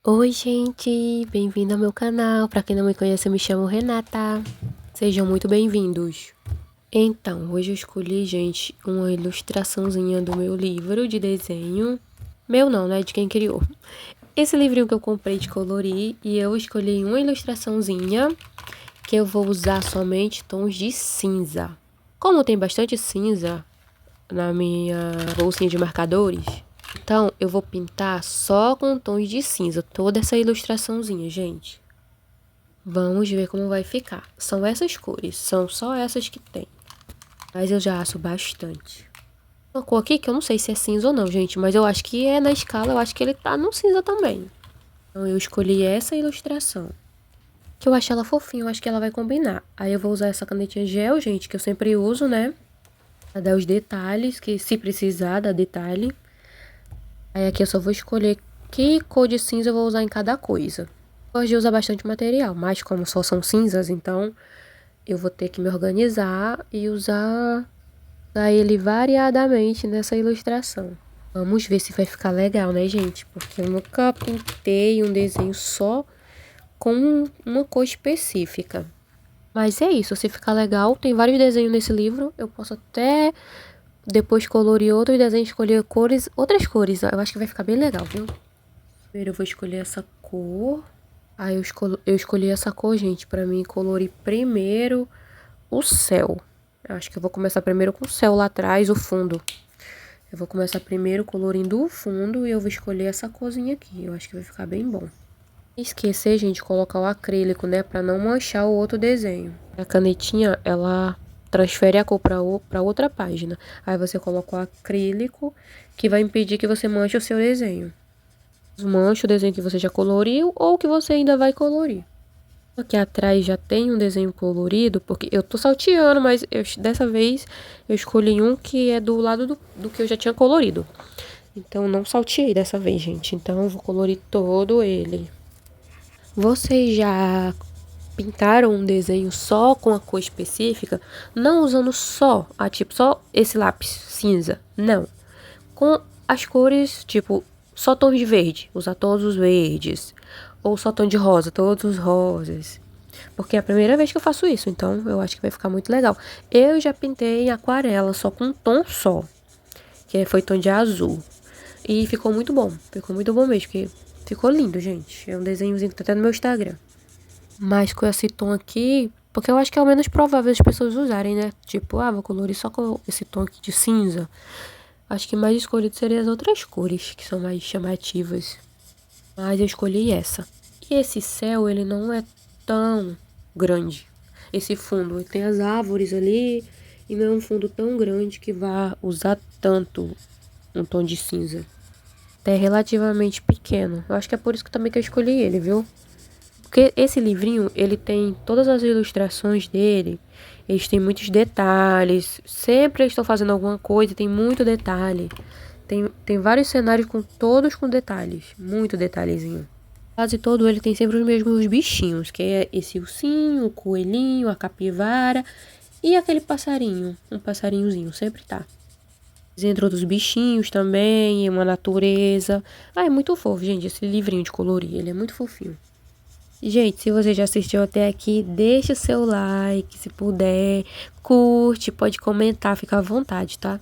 Oi, gente, bem-vindo ao meu canal. Para quem não me conhece, eu me chamo Renata. Sejam muito bem-vindos. Então, hoje eu escolhi, gente, uma ilustraçãozinha do meu livro de desenho. Meu não, né? De quem criou. Esse livrinho que eu comprei de colorir e eu escolhi uma ilustraçãozinha que eu vou usar somente tons de cinza. Como tem bastante cinza na minha bolsinha de marcadores, então eu vou pintar só com tons de cinza toda essa ilustraçãozinha, gente. Vamos ver como vai ficar. São essas cores, são só essas que tem. Mas eu já acho bastante. Uma cor aqui que eu não sei se é cinza ou não, gente, mas eu acho que é na escala, eu acho que ele tá no cinza também. Então eu escolhi essa ilustração, que eu acho ela fofinha, eu acho que ela vai combinar. Aí eu vou usar essa canetinha gel, gente, que eu sempre uso, né? Pra dar os detalhes, que se precisar dar detalhe. Aí aqui eu só vou escolher que cor de cinza eu vou usar em cada coisa. Hoje usa bastante material, mas como só são cinzas, então eu vou ter que me organizar e usar ele variadamente nessa ilustração. Vamos ver se vai ficar legal, né, gente? Porque eu nunca pintei um desenho só com uma cor específica. Mas é isso, se ficar legal, tem vários desenhos nesse livro. Eu posso até depois colorir outros desenhos, escolher cores, outras cores. Eu acho que vai ficar bem legal, viu? Primeiro eu vou escolher essa cor. Aí eu escolhi essa cor, gente, pra mim colorir primeiro o céu. Eu acho que eu vou começar primeiro com o céu lá atrás, o fundo. Eu vou começar primeiro colorindo o fundo e eu vou escolher essa corzinha aqui. Eu acho que vai ficar bem bom. Esquecer, gente, de colocar o acrílico, né, pra não manchar o outro desenho. A canetinha, ela transfere a cor pra outra página. Aí você coloca o acrílico, que vai impedir que você manche o seu desenho. Manche o desenho que você já coloriu ou que você ainda vai colorir. Aqui atrás já tem um desenho colorido, porque eu tô salteando, mas dessa vez eu escolhi um que é do lado do que eu já tinha colorido. Então não salteei dessa vez, gente. Então eu vou colorir todo ele. Vocês já pintaram um desenho só com a cor específica? Não usando só esse lápis cinza. Não. Com as cores, tipo, só tons de verde, usar todos os verdes. Ou só tom de rosa, todos os rosas. Porque é a primeira vez que eu faço isso, então eu acho que vai ficar muito legal. Eu já pintei em aquarela, só com um tom só, que foi tom de azul. E ficou muito bom mesmo, porque ficou lindo, gente. É um desenhozinho que tá até no meu Instagram. Mas com esse tom aqui, porque eu acho que é o menos provável as pessoas usarem, né? Tipo, vou colorir só com esse tom aqui de cinza. Acho que mais escolhido seriam as outras cores, que são mais chamativas. Mas eu escolhi essa. E esse céu, ele não é tão grande. Esse fundo, ele tem as árvores ali e não é um fundo tão grande que vá usar tanto um tom de cinza. É relativamente pequeno. Eu acho que é por isso que também que eu escolhi ele, viu? Porque esse livrinho, ele tem todas as ilustrações dele, eles têm muitos detalhes. Sempre eles estão fazendo alguma coisa, tem muito detalhe. Tem vários cenários todos com detalhes, muito detalhezinho. Quase todo ele tem sempre os mesmos bichinhos, que é esse ursinho, o coelhinho, a capivara e aquele passarinho, um passarinhozinho, sempre tá. Entre outros bichinhos também, uma natureza. É muito fofo, gente, esse livrinho de colorir, ele é muito fofinho. Gente, se você já assistiu até aqui, deixa o seu like, se puder, curte, pode comentar, fica à vontade, tá?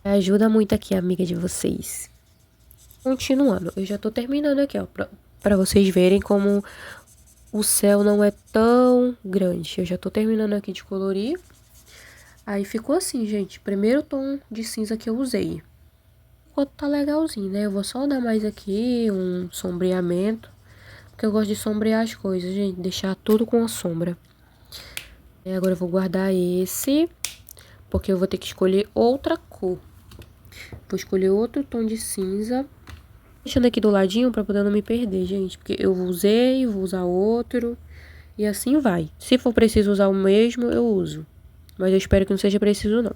Ajuda muito aqui a amiga de vocês. Continuando, eu já tô terminando aqui, ó, pra vocês verem como o céu não é tão grande. Eu já tô terminando aqui de colorir. Aí ficou assim, gente, primeiro tom de cinza que eu usei. Ficou tá legalzinho, né? Eu vou só dar mais aqui um sombreamento, porque eu gosto de sombrear as coisas, gente, deixar tudo com a sombra. E agora eu vou guardar esse, porque eu vou ter que escolher outra cor. Vou escolher outro tom de cinza. Deixando aqui do ladinho pra poder não me perder, gente. Porque eu usei, vou usar outro. E assim vai. Se for preciso usar o mesmo, eu uso. Mas eu espero que não seja preciso, não.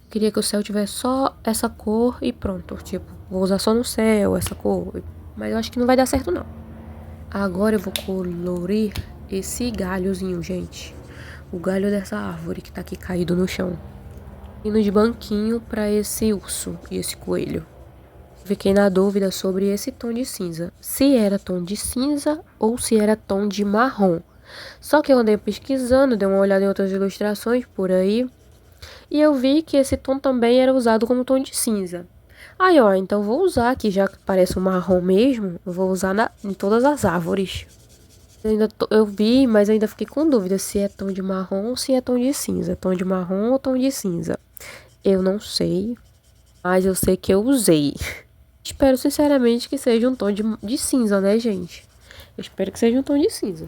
Queria que o céu tivesse só essa cor e pronto. Tipo, vou usar só no céu essa cor. Mas eu acho que não vai dar certo, não. Agora eu vou colorir esse galhozinho, gente. O galho dessa árvore que tá aqui caído no chão. Indo de banquinho pra esse urso e esse coelho. Fiquei na dúvida sobre esse tom de cinza. Se era tom de cinza ou se era tom de marrom. Só que eu andei pesquisando, dei uma olhada em outras ilustrações por aí. E eu vi que esse tom também era usado como tom de cinza. Aí, ó, então vou usar aqui, já que parece um marrom mesmo, eu vou usar em todas as árvores. Eu vi, mas eu ainda fiquei com dúvida se é tom de marrom ou se é tom de cinza. Tom de marrom ou tom de cinza. Eu não sei, mas eu sei que eu usei. Espero sinceramente que seja um tom de cinza, né, gente? Eu espero que seja um tom de cinza.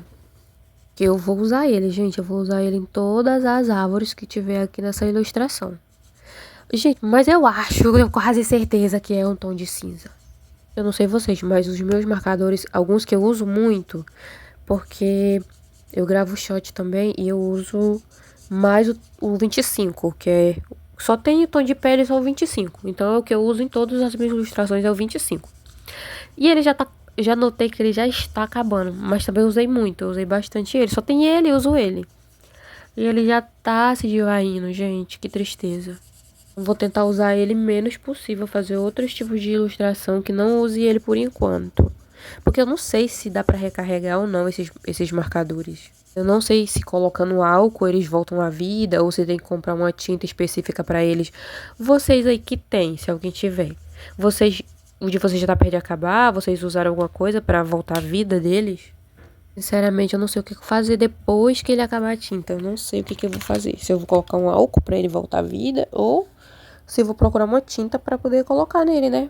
Que eu vou usar ele, gente. Eu vou usar ele em todas as árvores que tiver aqui nessa ilustração. Gente, mas eu acho, eu tenho quase certeza que é um tom de cinza. Eu não sei vocês, mas os meus marcadores, alguns que eu uso muito, porque eu gravo shot também e eu uso mais o 25, que é... Só tem o tom de pele, só o 25. Então é o que eu uso em todas as minhas ilustrações, é o 25. E ele já notei que ele já está acabando, mas também usei muito, eu usei bastante ele. Só tem ele, eu uso ele. E ele já tá se desvaindo, gente, que tristeza. Vou tentar usar ele menos possível, fazer outros tipos de ilustração que não use ele por enquanto. Porque eu não sei se dá pra recarregar ou não esses marcadores. Eu não sei se colocando álcool eles voltam à vida ou se tem que comprar uma tinta específica pra eles. Vocês aí que tem, se alguém tiver. O de vocês já tá perto de acabar? Vocês usaram alguma coisa pra voltar à vida deles? Sinceramente, eu não sei o que fazer depois que ele acabar a tinta. Eu não sei o que eu vou fazer. Se eu vou colocar um álcool pra ele voltar à vida ou se eu vou procurar uma tinta pra poder colocar nele, né?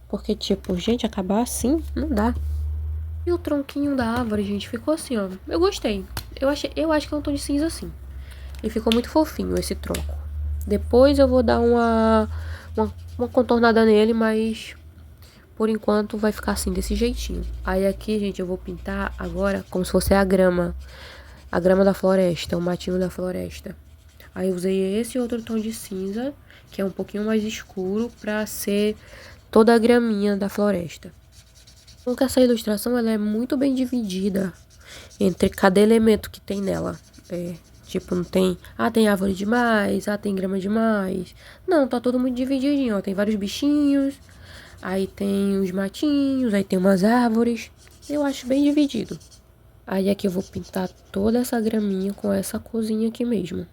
Porque, tipo, gente, acabar assim, não dá. E o tronquinho da árvore, gente, ficou assim, ó. Eu gostei. Eu acho que é um tom de cinza assim. E ficou muito fofinho esse tronco. Depois eu vou dar uma contornada nele, mas por enquanto vai ficar assim, desse jeitinho. Aí aqui, gente, eu vou pintar agora como se fosse a grama. A grama da floresta, o matinho da floresta. Aí eu usei esse outro tom de cinza, que é um pouquinho mais escuro, pra ser toda a graminha da floresta. Então, essa ilustração ela é muito bem dividida entre cada elemento que tem nela. Tipo, não tem... tem árvore demais, tem grama demais. Não, tá todo muito divididinho, ó. Tem vários bichinhos, aí tem os matinhos, aí tem umas árvores. Eu acho bem dividido. Aí aqui eu vou pintar toda essa graminha com essa corzinha aqui mesmo.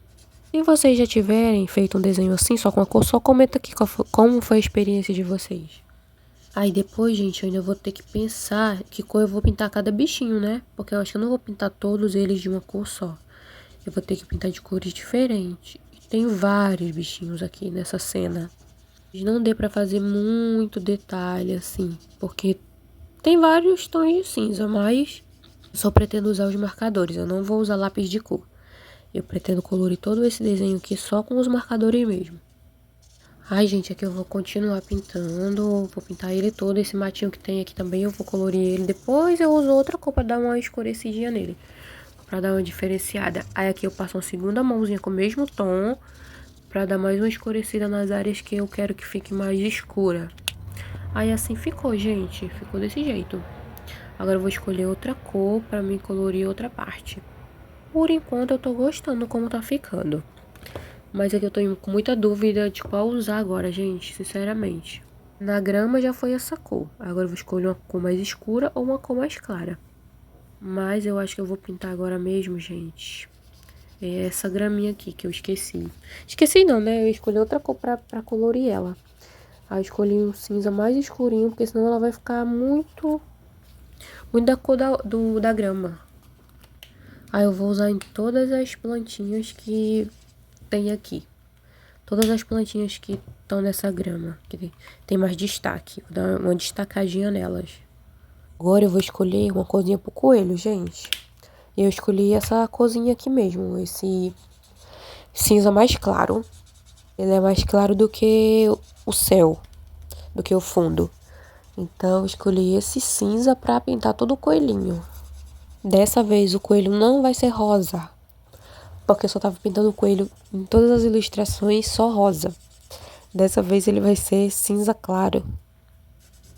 Se vocês já tiverem feito um desenho assim, só com a cor, só comenta aqui como foi a experiência de vocês. Aí depois, gente, eu ainda vou ter que pensar que cor eu vou pintar cada bichinho, né? Porque eu acho que eu não vou pintar todos eles de uma cor só. Eu vou ter que pintar de cores diferentes. E tem vários bichinhos aqui nessa cena. Não dê pra fazer muito detalhe, assim, porque tem vários tons de cinza, mas só pretendo usar os marcadores. Eu não vou usar lápis de cor. Eu pretendo colorir todo esse desenho aqui só com os marcadores mesmo. Ai, gente, aqui eu vou continuar pintando. Vou pintar ele todo. Esse matinho que tem aqui também eu vou colorir ele. Depois eu uso outra cor pra dar uma escurecidinha nele. Pra dar uma diferenciada. Aí aqui eu passo uma segunda mãozinha com o mesmo tom. Pra dar mais uma escurecida nas áreas que eu quero que fique mais escura. Aí assim ficou, gente. Ficou desse jeito. Agora eu vou escolher outra cor pra mim colorir outra parte. Por enquanto eu tô gostando como tá ficando. Mas aqui eu tô com muita dúvida de qual usar agora, gente, sinceramente. Na grama já foi essa cor. Agora eu vou escolher uma cor mais escura ou uma cor mais clara. Mas eu acho que eu vou pintar agora mesmo, gente. É essa graminha aqui que eu esqueci. Esqueci não, né? Eu escolhi outra cor pra colorir ela. Aí eu escolhi um cinza mais escurinho, porque senão ela vai ficar muito da cor da grama. Aí eu vou usar em todas as plantinhas que tem aqui. Todas as plantinhas que estão nessa grama, que tem mais destaque. Vou dar uma destacadinha nelas. Agora eu vou escolher uma corzinha pro coelho, gente. Eu escolhi essa corzinha aqui mesmo, esse cinza mais claro. Ele é mais claro do que o céu, do que o fundo. Então eu escolhi esse cinza pra pintar todo o coelhinho. Dessa vez o coelho não vai ser rosa, porque eu só tava pintando o coelho em todas as ilustrações só rosa. Dessa vez ele vai ser cinza claro.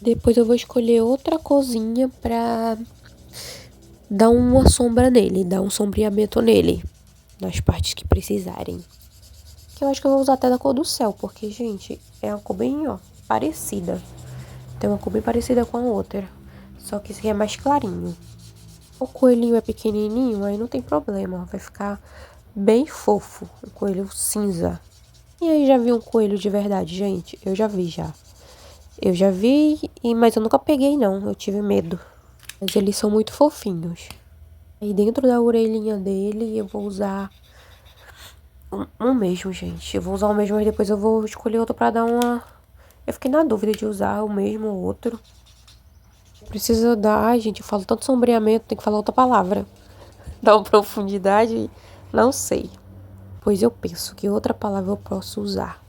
Depois eu vou escolher outra corzinha pra dar uma sombra nele, dar um sombreamento nele, nas partes que precisarem. Que eu acho que eu vou usar até da cor do céu, porque, gente, é uma cor bem, ó, parecida. Tem uma cor bem parecida com a outra. Só que esse aqui é mais clarinho. O coelhinho é pequenininho, aí não tem problema. Vai ficar bem fofo. O coelho cinza. E aí, já vi um coelho de verdade, gente? Eu já vi, já. Eu já vi, mas eu nunca peguei, não. Eu tive medo. Mas eles são muito fofinhos. Aí dentro da orelhinha dele, eu vou usar um mesmo, gente. Eu vou usar o mesmo, mas depois eu vou escolher outro pra dar uma... Eu fiquei na dúvida de usar o mesmo ou outro. Precisa dar... Ai, gente, eu falo tanto sombreamento, tem que falar outra palavra. Dar uma profundidade, não sei. Pois eu penso que outra palavra eu posso usar.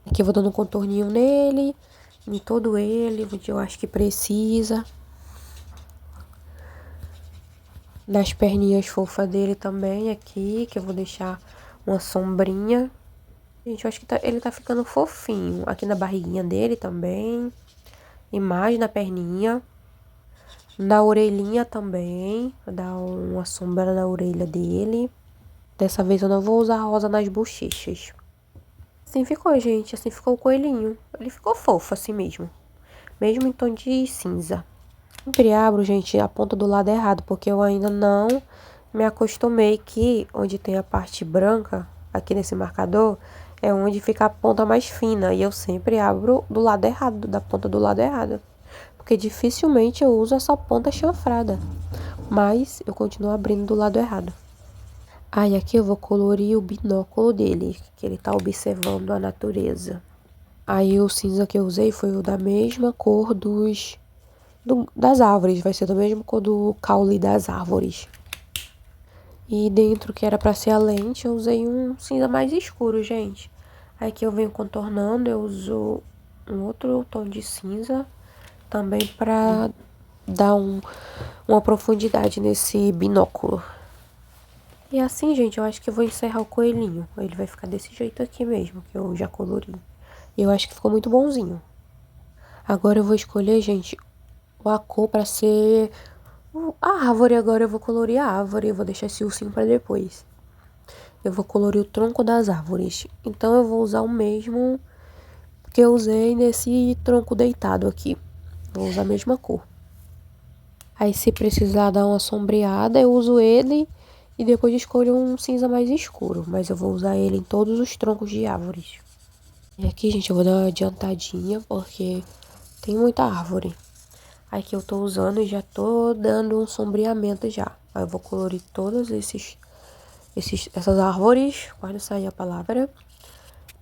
Aqui eu vou dando um contorninho nele, em todo ele, onde eu acho que precisa. Nas perninhas fofas dele também, aqui, que eu vou deixar uma sombrinha. Gente, eu acho que ele tá ficando fofinho. Aqui na barriguinha dele também. E mais na perninha. Na orelhinha também. Vou dar uma sombra na orelha dele. Dessa vez eu não vou usar rosa nas bochechas. Assim ficou, gente. Assim ficou o coelhinho. Ele ficou fofo assim mesmo. Mesmo em tom de cinza. Sempre abro, gente, a ponta do lado errado, porque eu ainda não me acostumei que onde tem a parte branca, aqui nesse marcador, é onde fica a ponta mais fina. E eu sempre abro do lado errado, da ponta do lado errado. Porque dificilmente eu uso essa ponta chanfrada. Mas eu continuo abrindo do lado errado. Aí aqui eu vou colorir o binóculo dele, que ele tá observando a natureza. Aí o cinza que eu usei foi o da mesma cor das árvores, vai ser da mesma cor do caule das árvores. E dentro, que era pra ser a lente, eu usei um cinza mais escuro, gente. Aí que eu venho contornando, eu uso um outro tom de cinza, também pra dar uma profundidade nesse binóculo. E assim, gente, eu acho que eu vou encerrar o coelhinho. Ele vai ficar desse jeito aqui mesmo, que eu já colori. E eu acho que ficou muito bonzinho. Agora eu vou escolher, gente, a cor pra ser a árvore. Agora eu vou colorir a árvore. Eu vou deixar esse ursinho pra depois. Eu vou colorir o tronco das árvores. Então eu vou usar o mesmo que eu usei nesse tronco deitado aqui. Vou usar a mesma cor. Aí se precisar dar uma sombreada, eu uso ele e depois escolho um cinza mais escuro. Mas eu vou usar ele em todos os troncos de árvores. E aqui, gente, eu vou dar uma adiantadinha porque tem muita árvore. Aqui eu tô usando e já tô dando um sombreamento já. Aí eu vou colorir todas essas árvores, quase sair a palavra.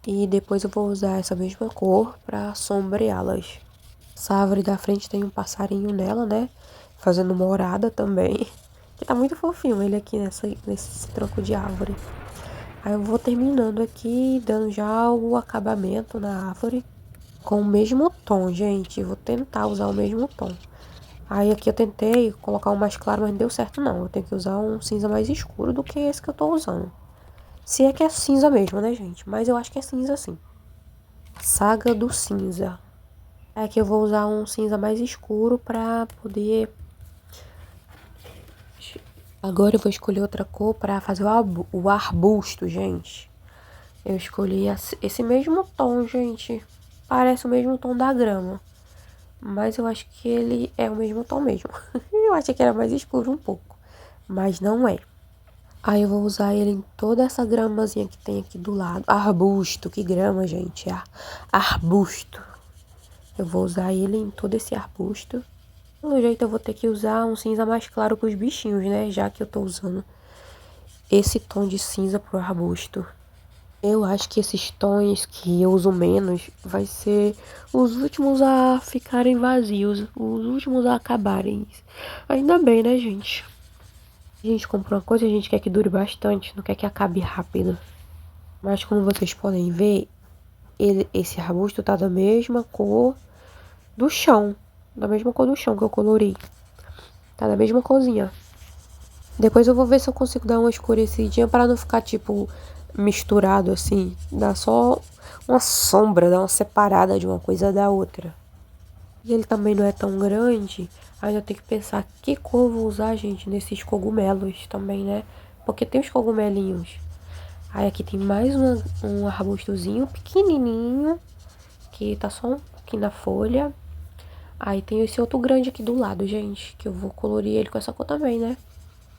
E depois eu vou usar essa mesma cor pra sombreá-las. Essa árvore da frente tem um passarinho nela, né? Fazendo morada também. Que tá muito fofinho ele aqui nesse tronco de árvore. Aí eu vou terminando aqui, dando já o acabamento na árvore. Com o mesmo tom, gente. Vou tentar usar o mesmo tom. Aí aqui eu tentei colocar um mais claro, mas não deu certo não. Eu tenho que usar um cinza mais escuro do que esse que eu tô usando. Se é que é cinza mesmo, né, gente? Mas eu acho que é cinza sim. Saga do cinza. Aqui eu vou usar um cinza mais escuro pra poder... Agora eu vou escolher outra cor pra fazer o arbusto, gente. Eu escolhi esse mesmo tom, gente. Parece o mesmo tom da grama. Mas eu acho que ele é o mesmo tom mesmo. Eu achei que era mais escuro um pouco. Mas não é. Aí eu vou usar ele em toda essa gramazinha que tem aqui do lado. Arbusto, que grama, gente. Arbusto. Eu vou usar ele em todo esse arbusto. Pelo jeito eu vou ter que usar um cinza mais claro para os bichinhos, né? Já que eu tô usando esse tom de cinza pro arbusto. Eu acho que esses tons que eu uso menos vai ser os últimos a ficarem vazios, os últimos a acabarem. Ainda bem, né, gente? A gente comprou uma coisa e a gente quer que dure bastante, não quer que acabe rápido. Mas como vocês podem ver, esse arbusto tá da mesma cor do chão. Da mesma cor do chão que eu colori. Tá da mesma corzinha. Depois eu vou ver se eu consigo dar uma escurecidinha para não ficar, tipo, misturado assim. Dá só uma sombra, dá uma separada de uma coisa da outra. E ele também não é tão grande. Aí eu tenho que pensar que cor eu vou usar, gente, nesses cogumelos também, né? Porque tem os cogumelinhos. Aí aqui tem mais um arbustozinho pequenininho, que tá só um pouquinho na folha. Aí tem esse outro grande aqui do lado, gente, que eu vou colorir ele com essa cor também, né?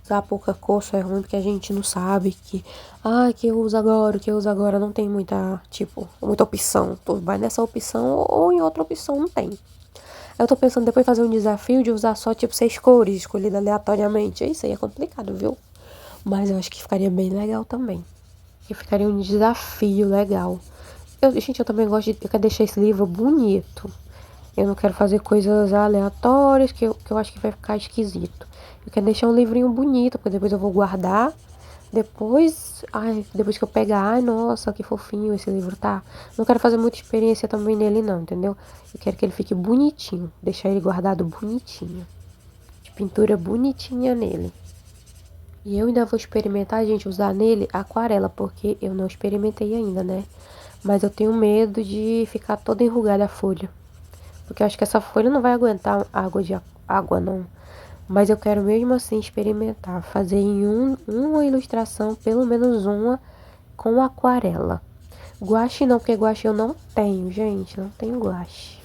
Usar pouca cor só é ruim porque a gente não sabe que eu uso agora, o que eu uso agora não tem muita, tipo, muita opção. Tu vai nessa opção ou em outra opção não tem. Eu tô pensando depois fazer um desafio de usar só, tipo, 6 cores escolhidas aleatoriamente. Isso aí é complicado, viu? Mas eu acho que ficaria bem legal também. Que ficaria um desafio legal. Gente, eu também gosto eu quero deixar esse livro bonito. Eu não quero fazer coisas aleatórias que eu acho que vai ficar esquisito. Eu quero deixar um livrinho bonito, porque depois eu vou guardar. Depois que eu pegar, ai, nossa, que fofinho esse livro tá. Não quero fazer muita experiência também nele não, entendeu? Eu quero que ele fique bonitinho, deixar ele guardado bonitinho. De pintura bonitinha nele. E eu ainda vou experimentar, gente, usar nele aquarela, porque eu não experimentei ainda, né? Mas eu tenho medo de ficar toda enrugada a folha. Porque eu acho que essa folha não vai aguentar água, não. Mas eu quero mesmo assim experimentar. Fazer em uma ilustração, pelo menos uma, com aquarela. Guache não, porque guache eu não tenho, gente. Não tenho guache.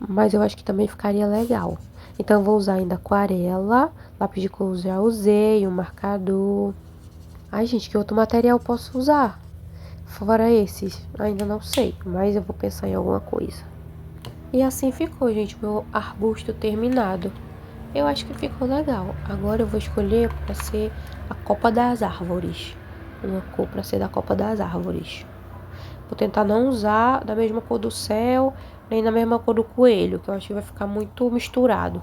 Mas eu acho que também ficaria legal. Então eu vou usar ainda aquarela. Lápis de cor eu já usei, um marcador. Ai, gente, que outro material eu posso usar? Fora esses, ainda não sei. Mas eu vou pensar em alguma coisa. E assim ficou, gente, meu arbusto terminado. Eu acho que ficou legal. Agora eu vou escolher para ser a copa das árvores. Uma cor para ser da copa das árvores. Vou tentar não usar da mesma cor do céu, nem da mesma cor do coelho, que eu acho que vai ficar muito misturado.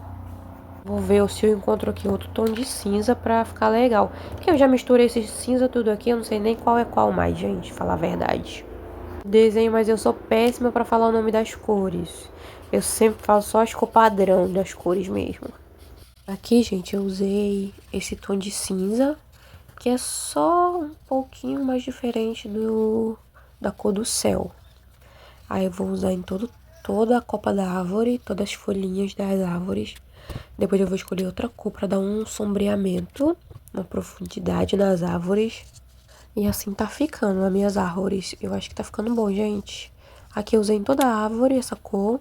Vou ver se eu encontro aqui outro tom de cinza pra ficar legal. Porque eu já misturei esse cinza tudo aqui, eu não sei nem qual é qual mais, gente, falar a verdade. Desenho, mas eu sou péssima pra falar o nome das cores. Eu sempre falo só as cores padrão das cores mesmo. Aqui, gente, eu usei esse tom de cinza, que é só um pouquinho mais diferente da cor do céu. Aí eu vou usar em toda a copa da árvore, todas as folhinhas das árvores. Depois eu vou escolher outra cor para dar um sombreamento, uma profundidade nas árvores. E assim tá ficando as minhas árvores. Eu acho que tá ficando bom, gente. Aqui eu usei em toda a árvore essa cor.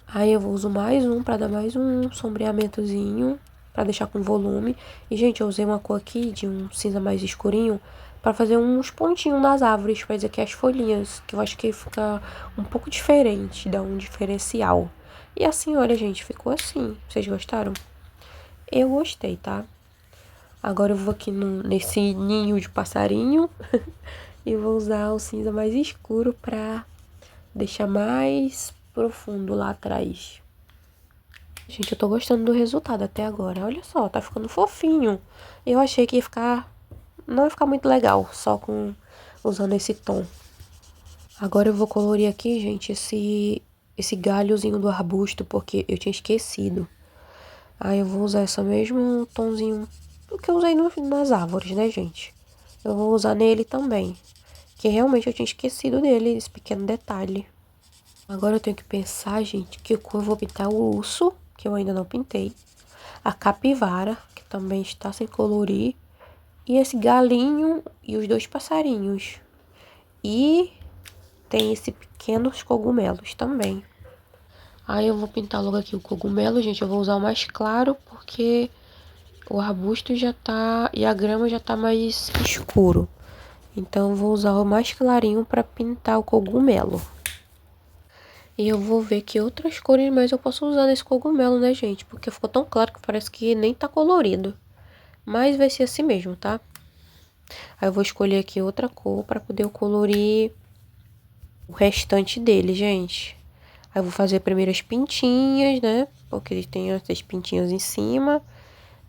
Aí eu vou usar mais um para dar mais um sombreamentozinho, para deixar com volume. E, gente, eu usei uma cor aqui de um cinza mais escurinho para fazer uns pontinhos nas árvores, pra fazer aqui as folhinhas, que eu acho que fica um pouco diferente, dá um diferencial. E assim, olha, gente, ficou assim. Vocês gostaram? Eu gostei, tá? Agora eu vou aqui nesse ninho de passarinho e vou usar o cinza mais escuro pra deixar mais profundo lá atrás. Gente, eu tô gostando do resultado até agora. Olha só, tá ficando fofinho. Eu achei que não ia ficar muito legal só usando esse tom. Agora eu vou colorir aqui, gente, esse galhozinho do arbusto, porque eu tinha esquecido. Aí eu vou usar esse mesmo tomzinho que eu usei nas árvores, né, gente? Eu vou usar nele também, que realmente eu tinha esquecido dele, esse pequeno detalhe. Agora eu tenho que pensar, gente, que cor eu vou pintar o urso, que eu ainda não pintei. A capivara, que também está sem colorir. E esse galinho e os dois passarinhos. E tem esse pequenos cogumelos também. Aí eu vou pintar logo aqui o cogumelo, gente. Eu vou usar o mais claro, porque o arbusto já tá... e a grama já tá mais escuro. Então eu vou usar o mais clarinho para pintar o cogumelo. E eu vou ver que outras cores mais eu posso usar nesse cogumelo, né, gente? Porque ficou tão claro que parece que nem tá colorido. Mas vai ser assim mesmo, tá? Aí eu vou escolher aqui outra cor para poder colorir o restante dele, gente. Aí eu vou fazer primeiro as pintinhas, né? Porque ele tem essas pintinhas em cima.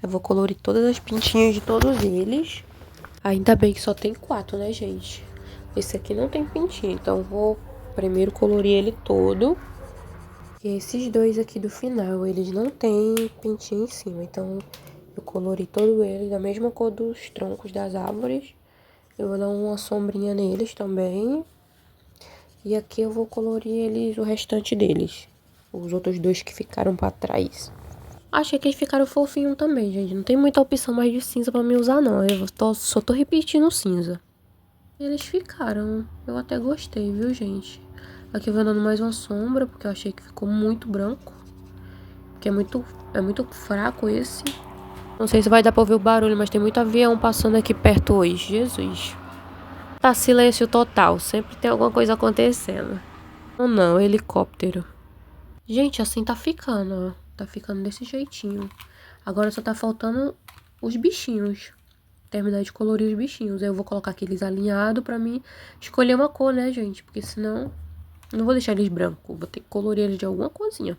Eu vou colorir todas as pintinhas de todos eles. Ainda bem que só tem 4, né, gente? Esse aqui não tem pintinha, então eu vou primeiro colorir ele todo. E esses dois aqui do final, eles não têm pintinho em cima, então eu colori todo ele da mesma cor dos troncos das árvores. Eu vou dar uma sombrinha neles também. E aqui eu vou colorir eles, o restante deles. Os outros dois que ficaram pra trás. Achei que eles ficaram fofinhos também, gente. Não tem muita opção mais de cinza pra me usar, não. Só tô repetindo cinza. Eles ficaram. Eu até gostei, viu, gente? Aqui eu vou dando mais uma sombra, porque eu achei que ficou muito branco. Porque é muito fraco esse. Não sei se vai dar pra ouvir o barulho, mas tem muito avião passando aqui perto hoje. Jesus. Tá silêncio total. Sempre tem alguma coisa acontecendo. Ou não, helicóptero. Gente, assim tá ficando, ó. Tá ficando desse jeitinho. Agora só tá faltando os bichinhos. Terminar de colorir os bichinhos. Aí eu vou colocar aqueles alinhados pra mim escolher uma cor, né, gente? Porque senão não vou deixar eles brancos. Vou ter que colorir eles de alguma corzinha.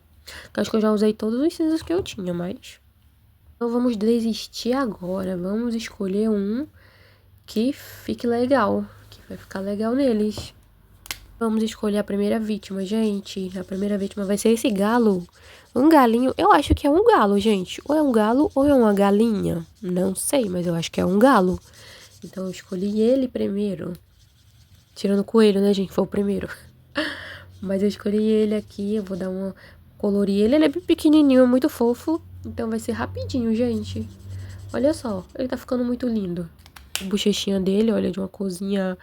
Que acho que eu já usei todos os cinzas que eu tinha, mas... Então vamos desistir agora. Vamos escolher um que fique legal. Que vai ficar legal neles. Vamos escolher a primeira vítima, gente. A primeira vítima vai ser esse galo. Um galinho. Eu acho que é um galo, gente. Ou é um galo ou é uma galinha. Não sei, mas eu acho que é um galo. Então eu escolhi ele primeiro. Tirando o coelho, né, gente? Foi o primeiro. Mas eu escolhi ele aqui. Eu vou dar uma... Colorir ele. Ele é bem pequenininho, é muito fofo. Então vai ser rapidinho, gente. Olha só. Ele tá ficando muito lindo. A bochechinha dele, olha, de uma corzinha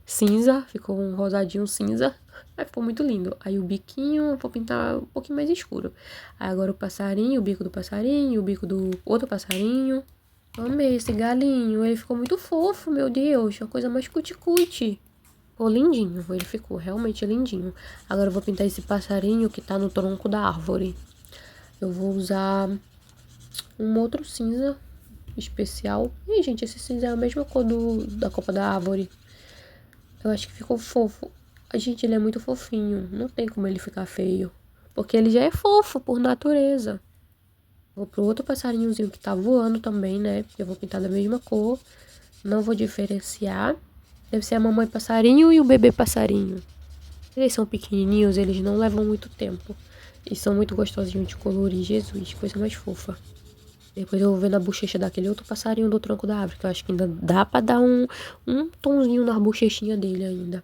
cinza. Ficou um rosadinho cinza. Aí ficou muito lindo. Aí o biquinho eu vou pintar um pouquinho mais escuro. Aí agora o passarinho, o bico do passarinho, o bico do outro passarinho. Amei esse galinho. Ele ficou muito fofo, meu Deus. A coisa mais cuti-cuti. Ficou lindinho. Ele ficou realmente lindinho. Agora eu vou pintar esse passarinho que tá no tronco da árvore. Eu vou usar um outro cinza especial. E, gente, esse cinza é a mesma cor da copa da árvore. Eu acho que ficou fofo. Gente, ele é muito fofinho. Não tem como ele ficar feio. Porque ele já é fofo por natureza. Vou pro outro passarinhozinho que tá voando também, né? Eu vou pintar da mesma cor. Não vou diferenciar. Deve ser a mamãe passarinho e o bebê passarinho. Eles são pequenininhos, eles não levam muito tempo. E são muito gostosinhos de colorir. Jesus, coisa mais fofa. Depois eu vou ver na bochecha daquele outro passarinho do tronco da árvore, que eu acho que ainda dá pra dar um tonzinho na bochechinha dele ainda.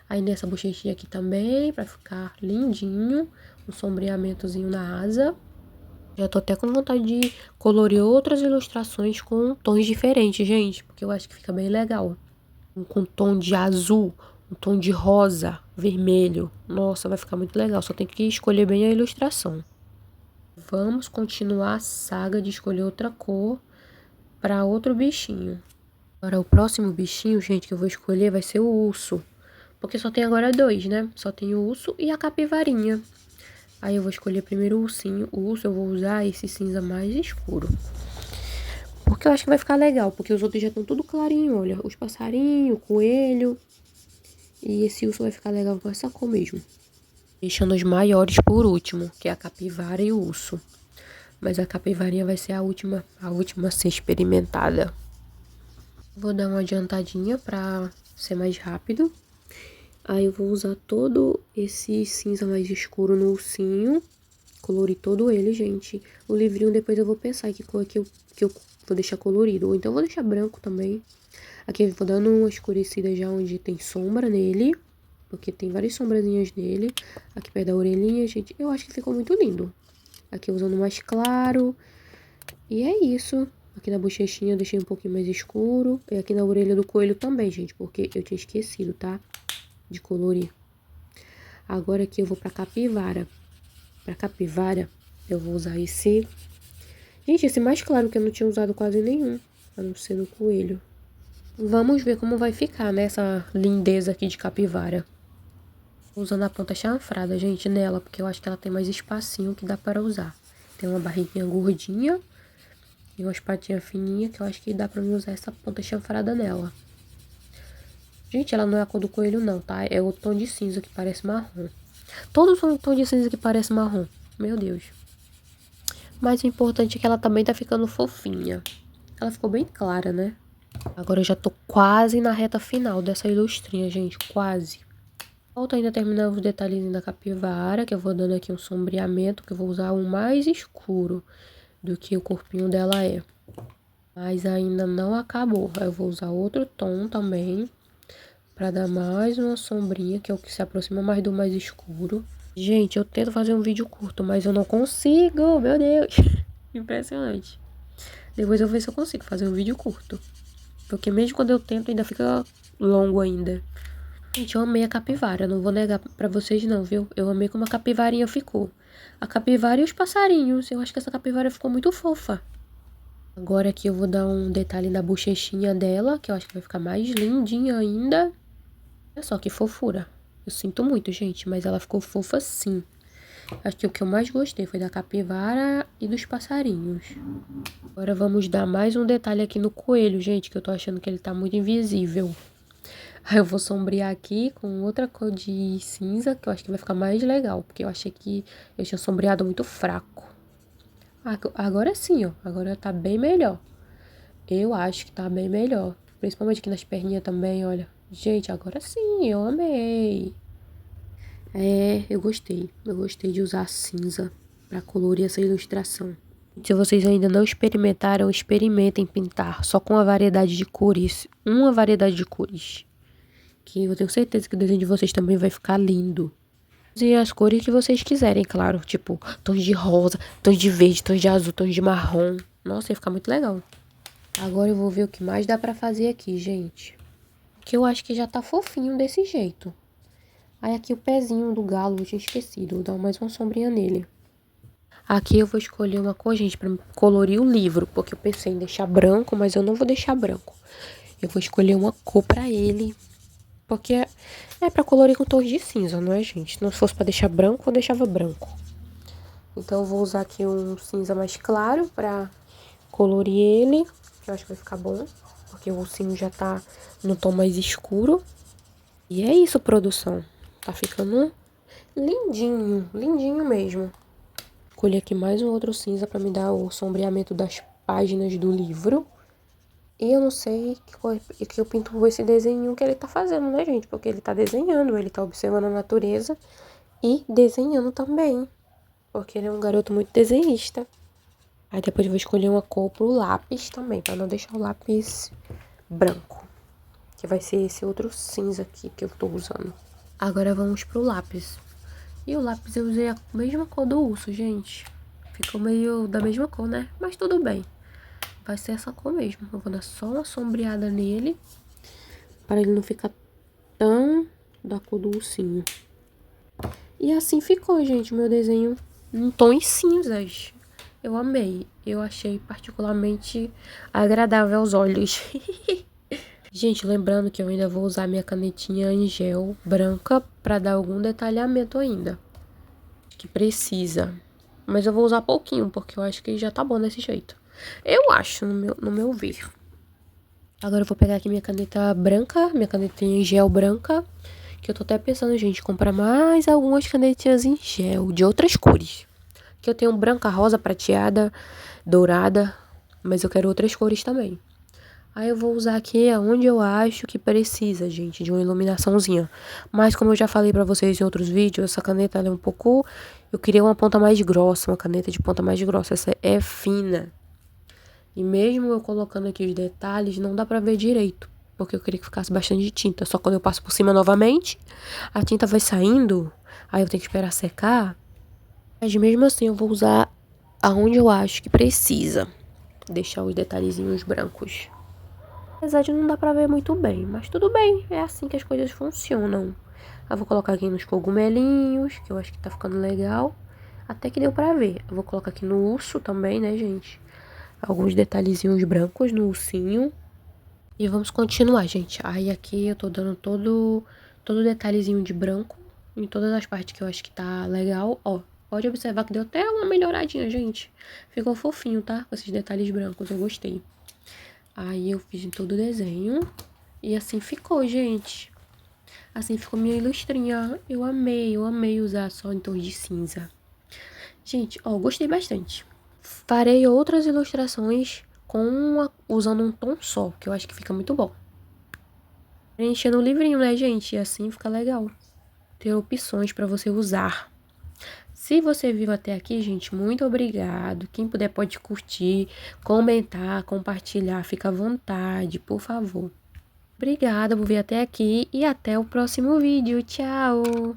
Aí nessa bochechinha aqui também, pra ficar lindinho, um sombreamentozinho na asa. Já tô até com vontade de colorir outras ilustrações com tons diferentes, gente, porque eu acho que fica bem legal. Com tom de azul, um tom de rosa, vermelho. Nossa, vai ficar muito legal, só tem que escolher bem a ilustração. Vamos continuar a saga de escolher outra cor para outro bichinho. Agora o próximo bichinho, gente, que eu vou escolher vai ser o urso. Porque só tem agora dois, né? Só tem o urso e a capivarinha. Aí eu vou escolher primeiro o ursinho. O urso eu vou usar esse cinza mais escuro. Porque eu acho que vai ficar legal. Porque os outros já estão tudo clarinho, olha. Os passarinhos, o coelho. E esse urso vai ficar legal com essa cor mesmo. Deixando os maiores por último, que é a capivara e o urso. Mas a capivarinha vai ser a última a ser experimentada. Vou dar uma adiantadinha pra ser mais rápido. Aí eu vou usar todo esse cinza mais escuro no ursinho. Colorir todo ele, gente. O livrinho depois eu vou pensar que cor que eu vou deixar colorido. Ou então eu vou deixar branco também. Aqui eu vou dando uma escurecida já onde tem sombra nele. Porque tem várias sombrazinhas nele. Aqui perto da orelhinha, gente. Eu acho que ficou muito lindo. Aqui usando mais claro. E é isso. Aqui na bochechinha eu deixei um pouquinho mais escuro. E aqui na orelha do coelho também, gente. Porque eu tinha esquecido, tá? De colorir. Agora aqui eu vou pra capivara. Pra capivara eu vou usar esse... Gente, esse mais claro que eu não tinha usado quase nenhum. A não ser no coelho. Vamos ver como vai ficar nessa lindeza aqui de capivara. Usando a ponta chanfrada, gente, nela. Porque eu acho que ela tem mais espacinho que dá para usar. Tem uma barriguinha gordinha. E umas patinhas fininhas que eu acho que dá pra mim usar essa ponta chanfrada nela. Gente, ela não é a cor do coelho não, tá? É o tom de cinza que parece marrom. Todos são tom de cinza que parece marrom. Meu Deus. Mas o importante é que ela também tá ficando fofinha. Ela ficou bem clara, né? Agora eu já tô quase na reta final dessa ilustrinha, gente. Quase. Falta ainda terminar os detalhes da capivara, que eu vou dando aqui um sombreamento, que eu vou usar um mais escuro do que o corpinho dela é. Mas ainda não acabou. Eu vou usar outro tom também, pra dar mais uma sombrinha, que é o que se aproxima mais do mais escuro. Gente, eu tento fazer um vídeo curto, mas eu não consigo, meu Deus. Impressionante. Depois eu vou ver se eu consigo fazer um vídeo curto. Porque mesmo quando eu tento, ainda fica longo ainda. Gente, eu amei a capivara, não vou negar pra vocês não, viu? Eu amei como a capivarinha ficou. A capivara e os passarinhos, eu acho que essa capivara ficou muito fofa. Agora aqui eu vou dar um detalhe na bochechinha dela, que eu acho que vai ficar mais lindinha ainda. Olha só que fofura. Eu sinto muito, gente, mas ela ficou fofa sim. Acho que o que eu mais gostei foi da capivara e dos passarinhos. Agora vamos dar mais um detalhe aqui no coelho, gente, que eu tô achando que ele tá muito invisível. Aí eu vou sombrear aqui com outra cor de cinza, que eu acho que vai ficar mais legal, porque eu achei que eu tinha sombreado muito fraco. Agora sim, ó. Agora tá bem melhor. Eu acho que tá bem melhor. Principalmente aqui nas perninhas também, olha. Gente, agora sim, eu amei. É, eu gostei. Eu gostei de usar cinza pra colorir essa ilustração. Se vocês ainda não experimentaram, experimentem pintar só com a variedade de cores. Uma variedade de cores. Que eu tenho certeza que o desenho de vocês também vai ficar lindo. E as cores que vocês quiserem, claro. Tipo, tons de rosa, tons de verde, tons de azul, tons de marrom. Nossa, ia ficar muito legal. Agora eu vou ver o que mais dá pra fazer aqui, gente. Que eu acho que já tá fofinho desse jeito. Aí aqui o pezinho do galo, eu tinha esquecido. Vou dar mais uma sombrinha nele. Aqui eu vou escolher uma cor, gente, pra colorir o livro. Porque eu pensei em deixar branco, mas eu não vou deixar branco. Eu vou escolher uma cor pra ele. Porque é pra colorir com tons de cinza, não é, gente? Se não fosse pra deixar branco, eu deixava branco. Então eu vou usar aqui um cinza mais claro pra colorir ele. Que eu acho que vai ficar bom. Porque o ursinho já tá no tom mais escuro. E é isso, produção. Tá ficando lindinho, lindinho mesmo. Escolhi aqui mais um outro cinza pra me dar o sombreamento das páginas do livro. E eu não sei que eu pinto esse desenho que ele tá fazendo, né, gente? Porque ele tá desenhando, ele tá observando a natureza e desenhando também. Porque ele é um garoto muito desenhista. Aí depois eu vou escolher uma cor pro lápis também, pra não deixar o lápis branco. Que vai ser esse outro cinza aqui que eu tô usando. Agora vamos pro lápis. E o lápis eu usei a mesma cor do urso, gente. Ficou meio da mesma cor, né? Mas tudo bem. Vai ser essa cor mesmo. Eu vou dar só uma sombreada nele. Para ele não ficar tão da cor do ursinho. E assim ficou, gente, o meu desenho em tons cinzas. Eu amei. Eu achei particularmente agradável aos olhos. Gente, lembrando que eu ainda vou usar minha canetinha em gel branca para dar algum detalhamento ainda. Que precisa. Mas eu vou usar pouquinho, porque eu acho que já tá bom desse jeito. Eu acho, no meu ver. Agora eu vou pegar aqui minha caneta branca, minha canetinha em gel branca. Que eu tô até pensando, gente, comprar mais algumas canetinhas em gel, de outras cores. Que eu tenho branca, rosa, prateada, dourada. Mas eu quero outras cores também. Aí eu vou usar aqui aonde eu acho que precisa, gente, de uma iluminaçãozinha. Mas como eu já falei pra vocês em outros vídeos, essa caneta ela é um pouco... Eu queria uma ponta mais grossa, uma caneta de ponta mais grossa. Essa é fina. E mesmo eu colocando aqui os detalhes, não dá pra ver direito. Porque eu queria que ficasse bastante tinta. Só quando eu passo por cima novamente, a tinta vai saindo. Aí eu tenho que esperar secar. Mas mesmo assim eu vou usar aonde eu acho que precisa. Deixar os detalhezinhos brancos. Apesar de não dar pra ver muito bem, mas tudo bem, é assim que as coisas funcionam. Eu vou colocar aqui nos cogumelinhos, que eu acho que tá ficando legal. Até que deu pra ver. Eu vou colocar aqui no urso também, né, gente? Alguns detalhezinhos brancos no ursinho. E vamos continuar, gente. Aí aqui eu tô dando todo detalhezinho de branco em todas as partes que eu acho que tá legal. Ó, pode observar que deu até uma melhoradinha, gente. Ficou fofinho, tá? Com esses detalhes brancos, eu gostei. Aí eu fiz em todo o desenho. E assim ficou, gente. Assim ficou minha ilustrinha. Eu amei usar só em tons de cinza. Gente, ó, gostei bastante. Farei outras ilustrações usando um tom só, que eu acho que fica muito bom. Preenchendo o livrinho, né, gente? E assim fica legal. Ter opções pra você usar. Se você viu até aqui, gente, muito obrigado. Quem puder pode curtir, comentar, compartilhar. Fica à vontade, por favor. Obrigada por vir até aqui e até o próximo vídeo. Tchau!